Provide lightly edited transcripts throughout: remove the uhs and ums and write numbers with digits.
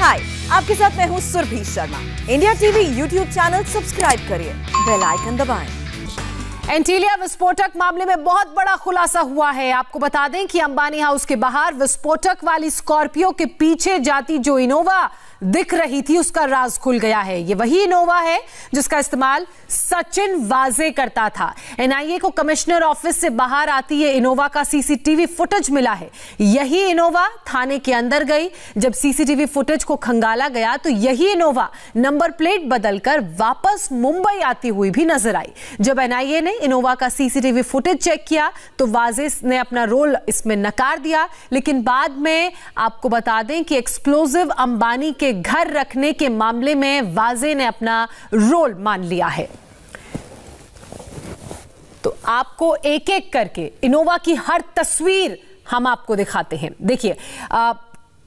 हाय, आपके साथ मैं हूँ Surabhi Sharma. India TV YouTube channel subscribe करिए, बेल आइकन दबाएं। एंटीलिया विस्फोटक मामले में बहुत बड़ा खुलासा हुआ है। आपको बता दें कि अंबानी हाउस के बाहर विस्फोटक वाली स्कॉर्पियो के पीछे जाती जो इनोवा दिख रही थी उसका राज खुल गया है। ये वही इनोवा है जिसका इस्तेमाल सचिन वाजे करता था। एनआईए को कमिश्नर ऑफिस से बाहर आती ये इनोवा का सीसीटीवी फुटेज मिला है। यही इनोवा थाने के अंदर गई। जब सीसीटीवी फुटेज को खंगाला गया तो यही इनोवा नंबर प्लेट बदलकर वापस मुंबई आती हुई भी नजर आई। जब एनआईए ने इनोवा का सीसीटीवी फुटेज चेक किया तो वाजे ने अपना रोल इसमें नकार दिया, लेकिन बाद में आपको बता दें कि एक्सप्लोजिव अंबानी के घर रखने के मामले में वाजे ने अपना रोल मान लिया है। तो आपको एक एक करके इनोवा की हर तस्वीर हम आपको दिखाते हैं। देखिए,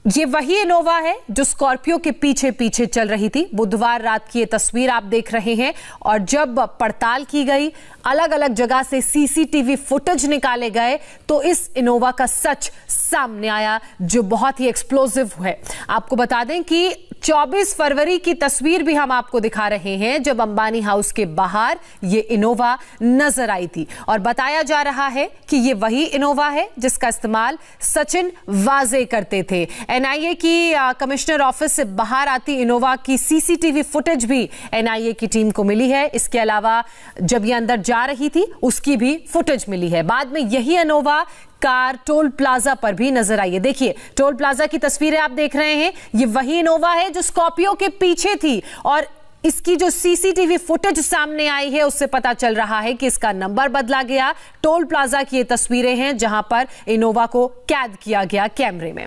ये वही इनोवा है जो स्कॉर्पियो के पीछे पीछे चल रही थी। बुधवार रात की ये तस्वीर आप देख रहे हैं। और जब पड़ताल की गई, अलग अलग जगह से सीसीटीवी फुटेज निकाले गए तो इस इनोवा का सच सामने आया जो बहुत ही एक्सप्लोसिव है। आपको बता दें कि 24 फरवरी की तस्वीर भी हम आपको दिखा रहे हैं जब अंबानी हाउस के बाहर ये इनोवा नजर आई थी। और बताया जा रहा है कि ये वही इनोवा है जिसका इस्तेमाल सचिन वाजे करते थे। एनआईए की कमिश्नर ऑफिस से बाहर आती इनोवा की सीसीटीवी फुटेज भी एनआईए की टीम को मिली है। इसके अलावा जब ये अंदर जा रही थी उसकी भी फुटेज मिली है। बाद में यही इनोवा कार टोल प्लाजा पर भी नजर आई है। देखिए, टोल प्लाजा की तस्वीरें आप देख रहे हैं। ये वही इनोवा है जो स्कॉर्पियो के पीछे थी और इसकी जो सीसीटीवी फुटेज सामने आई है उससे पता चल रहा है कि इसका नंबर बदला गया। टोल प्लाजा की ये तस्वीरें हैं जहां पर इनोवा को कैद किया गया कैमरे में।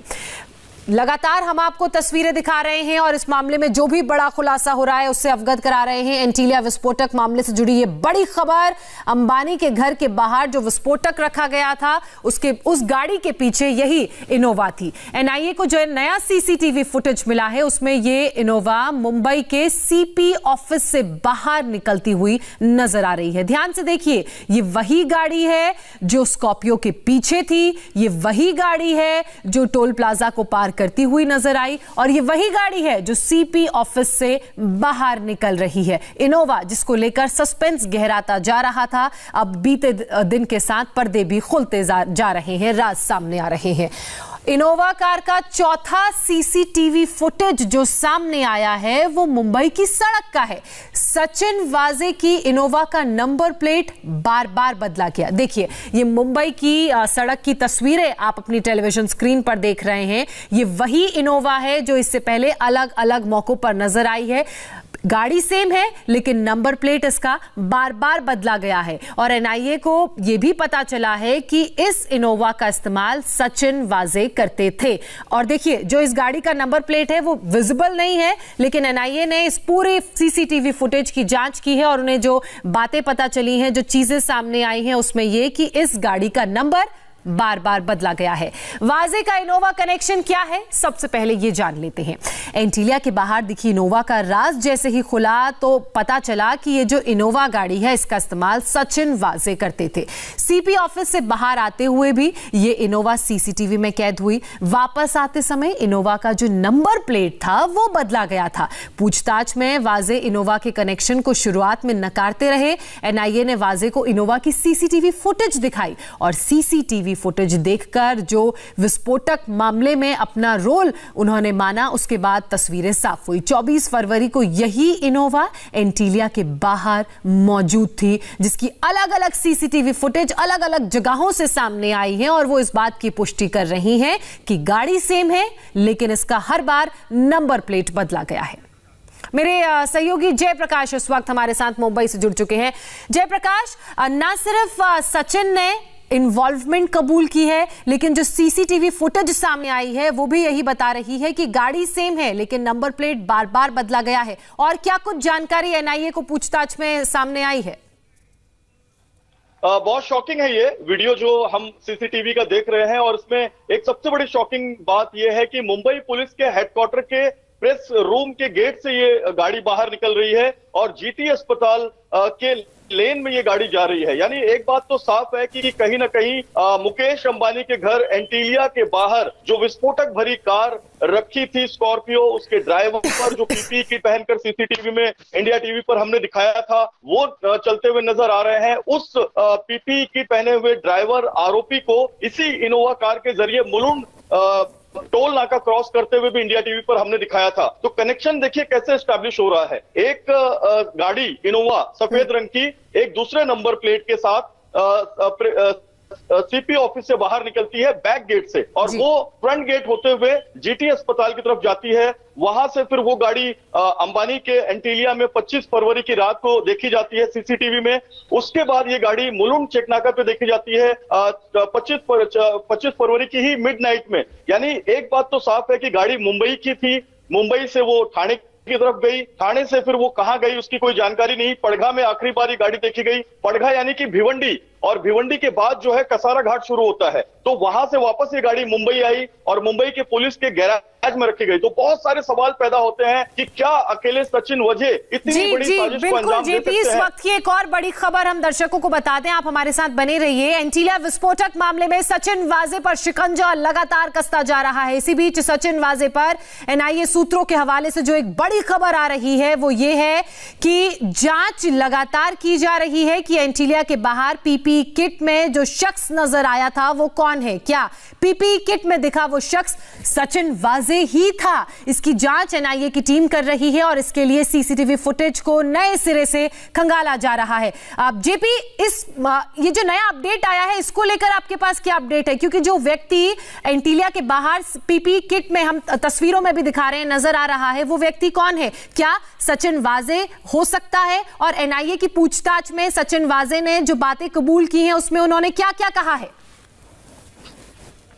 लगातार हम आपको तस्वीरें दिखा रहे हैं और इस मामले में जो भी बड़ा खुलासा हो रहा है उससे अवगत करा रहे हैं। एंटीलिया विस्फोटक मामले से जुड़ी ये बड़ी खबर, अंबानी के घर के बाहर जो विस्फोटक रखा गया था उस गाड़ी के पीछे यही इनोवा थी। एनआईए को जो नया सीसीटीवी फुटेज मिला है उसमें ये इनोवा मुंबई के सीपी ऑफिस से बाहर निकलती हुई नजर आ रही है। ध्यान से देखिए, ये वही गाड़ी है जो स्कॉर्पियो के पीछे थी। ये वही गाड़ी है जो टोल प्लाजा को पार करती हुई नजर आई और ये वही गाड़ी है जो सीपी ऑफिस से बाहर निकल रही है। इनोवा जिसको लेकर सस्पेंस गहराता जा रहा था, अब बीते दिन के साथ पर्दे भी खुलते जा रहे हैं, राज सामने आ रहे हैं। इनोवा कार का चौथा सीसीटीवी फुटेज जो सामने आया है वो मुंबई की सड़क का है। सचिन वाजे की इनोवा का नंबर प्लेट बार बार बदला गया। देखिए, ये मुंबई की सड़क की तस्वीरें आप अपनी टेलीविजन स्क्रीन पर देख रहे हैं। ये वही इनोवा है जो इससे पहले अलग अलग मौकों पर नजर आई है। गाड़ी सेम है लेकिन नंबर प्लेट इसका बार बार बदला गया है। और एनआईए को यह भी पता चला है कि इस इनोवा का इस्तेमाल सचिन वाजे करते थे। और देखिए, जो इस गाड़ी का नंबर प्लेट है वो विजिबल नहीं है, लेकिन एनआईए ने इस पूरे सीसीटीवी फुटेज की जांच की है और उन्हें जो बातें पता चली हैं, जो चीजें सामने आई हैं, उसमें यह कि इस गाड़ी का नंबर बार बार बदला गया है। वाजे का इनोवा कनेक्शन क्या है, सबसे पहले ये जान लेते हैं। एंटीलिया के बाहर दिखी इनोवा का राज जैसे ही खुला तो पता चला कि ये जो इनोवा गाड़ी है इसका इस्तेमाल सचिन वाजे करते थे। सीपी ऑफिस से बाहर आते हुए भी ये इनोवा सीसीटीवी में कैद हुई। वापस आते समय इनोवा का जो नंबर प्लेट था वो बदला गया था। पूछताछ में वाजे इनोवा के कनेक्शन को शुरुआत में नकारते रहे। एनआईए ने वाजे को इनोवा की सीसीटीवी फुटेज दिखाई और सीसीटीवी फुटेज देखकर जो विस्फोटक मामले में अपना रोल उन्होंने माना, उसके बाद तस्वीरें साफ हुई। 24 फरवरी को यही इनोवा एंटीलिया के बाहर मौजूद थी, जिसकी अलग अलग सीसीटीवी फुटेज अलग अलग जगहों से सामने आई है और वो इस बात की पुष्टि कर रही हैं कि गाड़ी सेम है लेकिन इसका हर बार नंबर प्लेट बदला गया है। मेरे सहयोगी जयप्रकाश इस वक्त हमारे साथ मुंबई से जुड़ चुके हैं। जयप्रकाश, ना सिर्फ सचिन ने इन्वॉल्वमेंट कबूल की है लेकिन जो सीसीटीवी फुटेज सामने आई है वो भी यही बता रही है कि गाड़ी सेम है लेकिन नंबर प्लेट बार बार बदला गया है। और क्या कुछ जानकारी एनआईए को पूछताछ में सामने आई है? बहुत शॉकिंग है ये वीडियो जो हम सीसीटीवी का देख रहे हैं और इसमें एक सबसे बड़ी शॉकिंग बात यह है कि मुंबई पुलिस के हेडक्वार्टर के प्रेस रूम के गेट से ये गाड़ी बाहर निकल रही है और जीटी अस्पताल के लेन में ये गाड़ी जा रही है। यानी एक बात तो साफ है कि कहीं ना कहीं मुकेश अंबानी के घर एंटीलिया के बाहर जो विस्फोटक भरी कार रखी थी स्कॉर्पियो, उसके ड्राइवर पर जो पीपीई किट पहनकर सीसीटीवी में इंडिया टीवी पर हमने दिखाया था वो चलते हुए नजर आ रहे हैं। उस पीपीई किट पहने हुए ड्राइवर आरोपी को इसी इनोवा कार के जरिए मुलुंड टोल नाका क्रॉस करते हुए भी इंडिया टीवी पर हमने दिखाया था। तो कनेक्शन देखिए कैसे एस्टैब्लिश हो रहा है। एक गाड़ी इनोवा सफेद रंग की एक दूसरे नंबर प्लेट के साथ सीपी ऑफिस से बाहर निकलती है बैक गेट से और वो फ्रंट गेट होते हुए जीटी अस्पताल की तरफ जाती है। वहां से फिर वो गाड़ी अंबानी के एंटीलिया में 25 फरवरी की रात को देखी जाती है सीसीटीवी में। उसके बाद ये गाड़ी मुलुंड चेकनाका पे देखी जाती है 25 फरवरी की ही मिडनाइट में। यानी एक बात तो साफ है कि गाड़ी मुंबई की थी, मुंबई से वो ठाणे की तरफ गई, ठाणे से फिर वो कहां गई उसकी कोई जानकारी नहीं। पड़घा में आखिरी बार ये गाड़ी देखी गई, पड़घा यानी कि भिवंडी, और भिवंडी के बाद जो है कसारा घाट शुरू होता है। तो वहां से वापस ये गाड़ी मुंबई आई और मुंबई के पुलिस के गैराज में रखी गई। तो बहुत सारे सवाल पैदा होते हैं कि क्या अकेले सचिन वजह इतनी बड़ी साजिश को अंजाम दे सकते हैं। इस वक्त की एक और बड़ी खबर हम दर्शकों को बता दें, आप हमारे साथ बने रहिए। एंटीलिया विस्फोटक मामले में सचिन वाजे पर शिकंजा लगातार कसता जा रहा है। इसी बीच सचिन वाजे पर एनआईए सूत्रों के हवाले से जो एक बड़ी खबर आ रही है वो ये है कि जांच लगातार की जा रही है कि एंटीलिया के बाहर पीपीई किट में जो शख्स नजर आया था वो कौन है। क्या पीपीई किट में दिखा वो शख्स सचिन वाजे ही था? इसकी जांच एनआईए की टीम कर रही है और इसके लिए सीसीटीवी फुटेज को नए सिरे से खंगाला जा रहा है। अब जेपी, ये जो नया अपडेट आया है इसको लेकर आपके पास क्या अपडेट है? क्योंकि जो व्यक्ति एंटीलिया के बाहर पीपीई किट में हम तस्वीरों में भी दिखा रहे हैं नजर आ रहा है, वो व्यक्ति कौन है? क्या सचिन वाजे हो सकता है? और एनआईए की पूछताछ में सचिन वाजे ने जो बातें कबूल की हैं उसमें उन्होंने क्या क्या कहा है?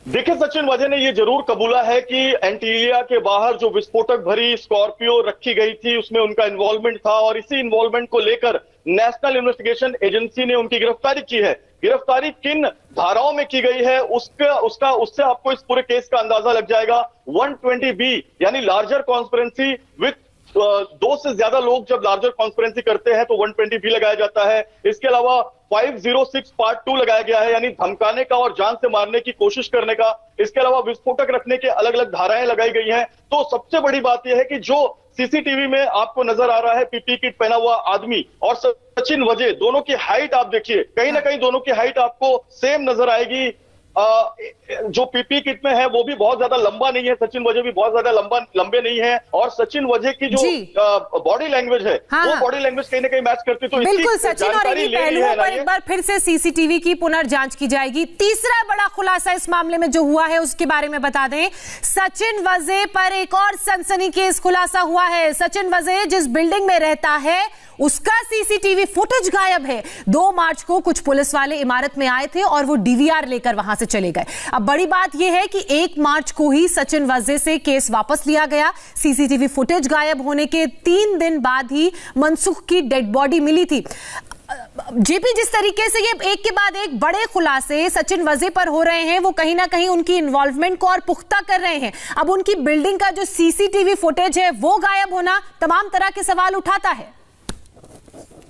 देखिए, सचिन वाजे ने ये जरूर कबूला है कि एंटीलिया के बाहर जो विस्फोटक भरी स्कॉर्पियो रखी गई थी उसमें उनका इन्वॉल्वमेंट था और इसी इन्वॉल्वमेंट को लेकर नेशनल इन्वेस्टिगेशन एजेंसी ने उनकी गिरफ्तारी की है। गिरफ्तारी किन धाराओं में की गई है उससे आपको इस पूरे केस का अंदाजा लग जाएगा। 120B यानी लार्जर कॉन्स्पिरेंसी विथ 2 से ज्यादा लोग जब लार्जर कॉन्स्पिरेंसी करते हैं तो 120B लगाया जाता है। इसके अलावा 506 पार्ट 2 लगाया गया है यानी धमकाने का और जान से मारने की कोशिश करने का। इसके अलावा विस्फोटक रखने के अलग अलग धाराएं लगाई गई हैं। तो सबसे बड़ी बात यह है कि जो सीसीटीवी में आपको नजर आ रहा है पीपीई किट पहना हुआ आदमी और सचिन वजे, दोनों की हाइट आप देखिए, कहीं ना कहीं दोनों की हाइट आपको सेम नजर आएगी। जो पीपी किट में है वो भी बहुत ज्यादा लंबा नहीं है, सचिन वजह भी बहुत ज्यादा लंबे नहीं है और सचिन वजह की जो बॉडी लैंग्वेज है वो बॉडी लैंग्वेज कहीं ना कहीं मैच करती। तो बिल्कुल सचिन, और इन्हीं पहलुओं पर एक बार फिर से सीसीटीवी की पुनर्जांच की जाएगी। तीसरा बड़ा खुलासा इस मामले में जो हुआ है उसके बारे में बता दें। सचिन वजे पर एक और सनसनीखेज खुलासा हुआ है। सचिन वजे जिस बिल्डिंग में रहता है उसका सीसीटीवी फुटेज गायब है। 2 मार्च को कुछ पुलिस वाले इमारत में आए थे और वो डीवीआर लेकर वहां से चले गए। अब बड़ी बात यह है कि 1 मार्च को ही सचिन वजे से केस वापस लिया गया। सीसीटीवी फुटेज गायब होने के 3 दिन बाद ही मनसुख की डेड बॉडी मिली थी। जेपी, जिस तरीके से ये एक के बाद एक बड़े खुलासे सचिन वजे पर हो रहे हैं वो कहीं ना कहीं उनकी इन्वॉल्वमेंट को और पुख्ता कर रहे हैं। अब उनकी बिल्डिंग का जो सीसीटीवी फुटेज है वो गायब होना तमाम तरह के सवाल उठाता है।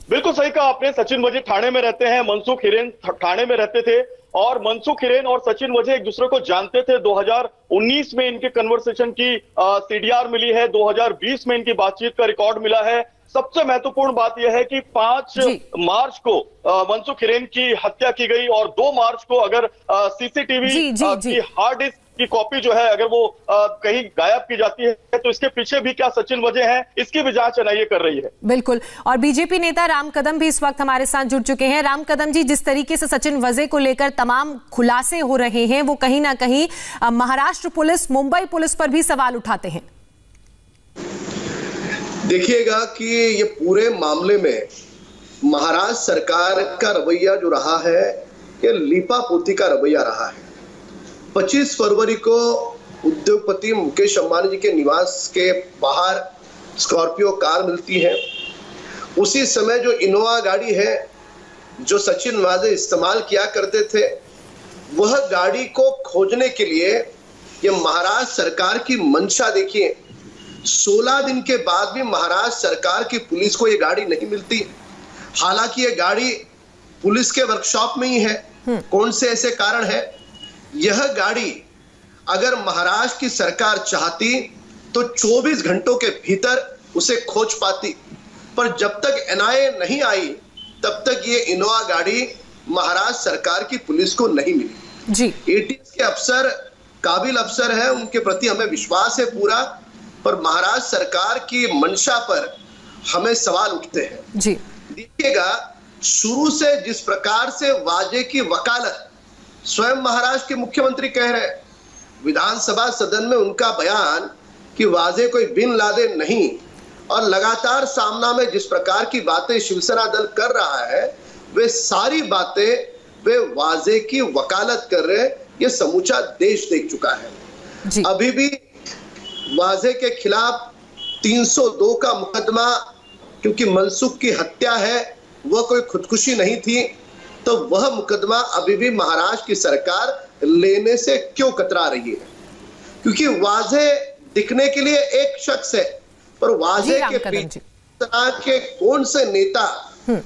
बिल्कुल सही कहा आपने। सचिन वजे ठाणे में रहते हैं, मनसुख हिरेन ठाणे में रहते थे और मनसुख हिरेन और सचिन वजे एक दूसरे को जानते थे। 2019 में इनके कन्वर्सेशन की सीडीआर मिली है, 2020 में इनकी बातचीत का रिकॉर्ड मिला है। सबसे महत्वपूर्ण बात यह है कि 5 मार्च को मनसुख हिरेन की हत्या की गई और 2 मार्च को अगर सीसीटीवी की हार्ड डिस्क की कॉपी जो है अगर वो कहीं गायब की जाती है तो इसके पीछे भी क्या सचिन वजह है, इसकी भी जांच एनआईए कर रही है। बिल्कुल। और बीजेपी नेता राम कदम भी इस वक्त हमारे साथ जुड़ चुके हैं। राम कदम जी, जिस तरीके से सचिन वजे को लेकर तमाम खुलासे हो रहे हैं वो कहीं ना कहीं महाराष्ट्र पुलिस, मुंबई पुलिस पर भी सवाल उठाते हैं। देखिएगा कि ये पूरे मामले में महाराष्ट्र सरकार का रवैया जो रहा है ये लीपापोती का रवैया रहा है। 25 फरवरी को उद्योगपति मुकेश अंबानी जी के निवास के बाहर स्कॉर्पियो कार मिलती है। उसी समय जो इनोवा गाड़ी है जो सचिन वाजे इस्तेमाल किया करते थे वह गाड़ी को खोजने के लिए ये महाराष्ट्र सरकार की मंशा देखिए। 16 दिन के बाद भी महाराष्ट्र सरकार की पुलिस को ये गाड़ी नहीं मिलती। हालांकि ये गाड़ी पुलिस के वर्कशॉप में ही है। कौन से ऐसे कारण है? यह गाड़ी अगर महाराष्ट्र की सरकार चाहती तो 24 घंटों के भीतर उसे खोज पाती, पर जब तक एनआईए नहीं आई तब तक ये इनोवा गाड़ी महाराष्ट्र सरकार की पुलिस को नहीं मिली जी। एटीएस के अफसर काबिल अफसर है, उनके प्रति हमें विश्वास है पूरा, पर महाराष्ट्र सरकार की मंशा पर हमें सवाल उठते हैं जी। देखिएगा, शुरू से जिस प्रकार से वाजे की वकालत स्वयं महाराष्ट्र के मुख्यमंत्री कह रहे हैं, विधानसभा सदन में उनका बयान कि वाजे कोई बिन लादेन नहीं, और लगातार सामना में जिस प्रकार की बातें शिवसेना दल कर रहा है, वे सारी बातें वे वाजे की वकालत कर रहे हैं। ये समूचा देश देख चुका है जी। अभी भी वाजे के खिलाफ 302 का मुकदमा, क्योंकि मनसुख की हत्या है, वह कोई खुदकुशी नहीं थी, तो वह मुकदमा अभी भी महाराष्ट्र की सरकार लेने से क्यों कतरा रही है? क्योंकि वाजे दिखने के लिए एक शख्स है, पर वाजे के पीछे तरह के कौन से नेता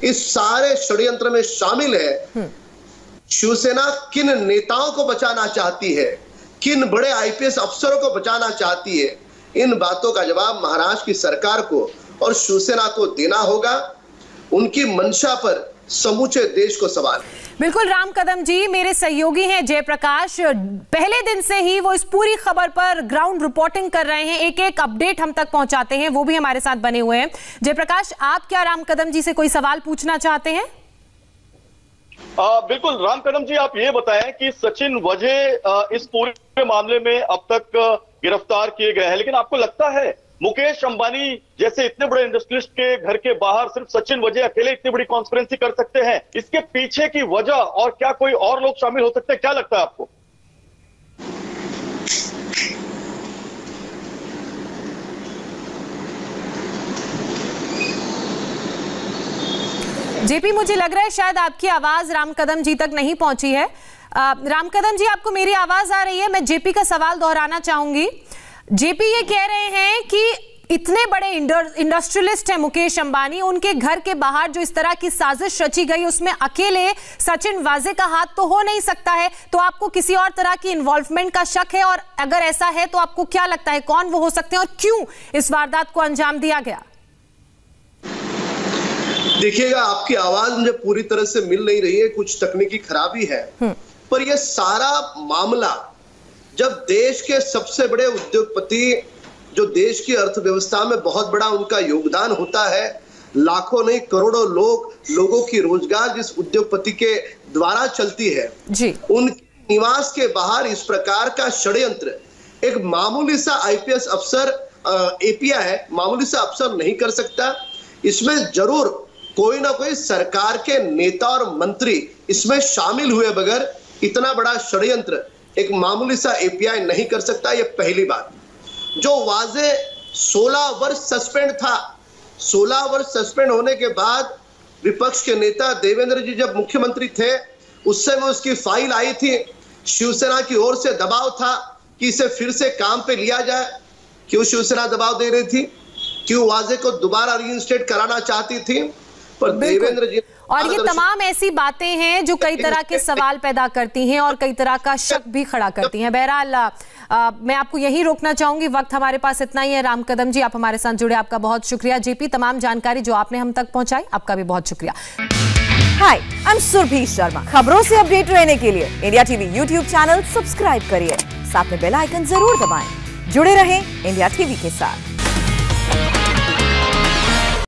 इस सारे षड्यंत्र में शामिल है? शिवसेना किन नेताओं को बचाना चाहती है, किन बड़े आईपीएस अफसरों को बचाना चाहती है? इन बातों का जवाब महाराष्ट्र की सरकार को और शिवसेना को देना होगा। उनकी मंशा पर समूचे देश को सवाल है। बिल्कुल राम कदम जी, मेरे सहयोगी हैं जयप्रकाश, पहले दिन से ही वो इस पूरी खबर पर ग्राउंड रिपोर्टिंग कर रहे हैं, एक एक अपडेट हम तक पहुंचाते हैं, वो भी हमारे साथ बने हुए हैं। जयप्रकाश, आप क्या राम कदम जी से कोई सवाल पूछना चाहते हैं? बिल्कुल राम कदम जी, आप ये बताएं कि सचिन वजह इस पूरे मामले में अब तक गिरफ्तार किए गए हैं, लेकिन आपको लगता है मुकेश अंबानी जैसे इतने बड़े इंडस्ट्रियलिस्ट के घर के बाहर सिर्फ सचिन वजह अकेले इतनी बड़ी कॉन्स्पिरेसी कर सकते हैं? इसके पीछे की वजह और क्या कोई और लोग शामिल हो सकते हैं? क्या लगता है आपको? जेपी, मुझे लग रहा है शायद आपकी आवाज राम कदम जी तक नहीं पहुंची है। राम कदम जी, आपको मेरी आवाज आ रही है? मैं जेपी का सवाल दोहराना चाहूंगी। जेपी ये कह रहे हैं कि इतने बड़े इंडस्ट्रियलिस्ट हैं मुकेश अंबानी, उनके घर के बाहर जो इस तरह की साजिश रची गई उसमें अकेले सचिन वाजे का हाथ तो हो नहीं सकता है, तो आपको किसी और तरह की इन्वॉल्वमेंट का शक है? और अगर ऐसा है तो आपको क्या लगता है कौन वो हो सकते हैं और क्यों इस वारदात को अंजाम दिया गया? देखिएगा, आपकी आवाज मुझे पूरी तरह से मिल नहीं रही है, कुछ तकनीकी खराबी है, पर यह सारा मामला जब देश के सबसे बड़े उद्योगपति, जो देश की अर्थव्यवस्था में बहुत बड़ा उनका योगदान होता है, लाखों नहीं करोड़ों लोगों की रोजगार जिस उद्योगपति के द्वारा चलती है जी, उनके निवास के बाहर इस प्रकार का षड्यंत्र एक मामूली सा आईपीएस अफसर एपीआई है, मामूली सा अफसर नहीं कर सकता। इसमें जरूर कोई ना कोई सरकार के नेता और मंत्री इसमें शामिल हुए बगैर इतना बड़ा षड्यंत्र एक मामूली सा एपीआई नहीं कर सकता। ये पहली बात। जो वाजे 16 वर्ष सस्पेंड था, 16 वर्ष सस्पेंड होने के बाद विपक्ष के नेता देवेंद्र जी जब मुख्यमंत्री थे, उस समय उसकी फाइल आई थी, शिवसेना की ओर से दबाव था कि इसे फिर से काम पे लिया जाए। क्यों शिवसेना दबाव दे रही थी? क्यों वाजे को दोबारा रीइंस्टेट कराना चाहती थी? पर देवेंद्र जी, और ये तमाम ऐसी बातें हैं जो कई तरह के सवाल पैदा करती हैं और कई तरह का शक भी खड़ा करती हैं। बहरहाल मैं आपको यही रोकना चाहूंगी, वक्त हमारे पास इतना ही है। राम कदम जी, आप हमारे साथ जुड़े, आपका बहुत शुक्रिया। जेपी, तमाम जानकारी जो आपने हम तक पहुंचाई, आपका भी बहुत शुक्रिया। हाय, आई एम सुरभि शर्मा। खबरों से अपडेट रहने के लिए India TV YouTube channel subscribe करिए, साथ में बेल आइकन जरूर दबाएं। जुड़े रहें इंडिया टीवी के साथ।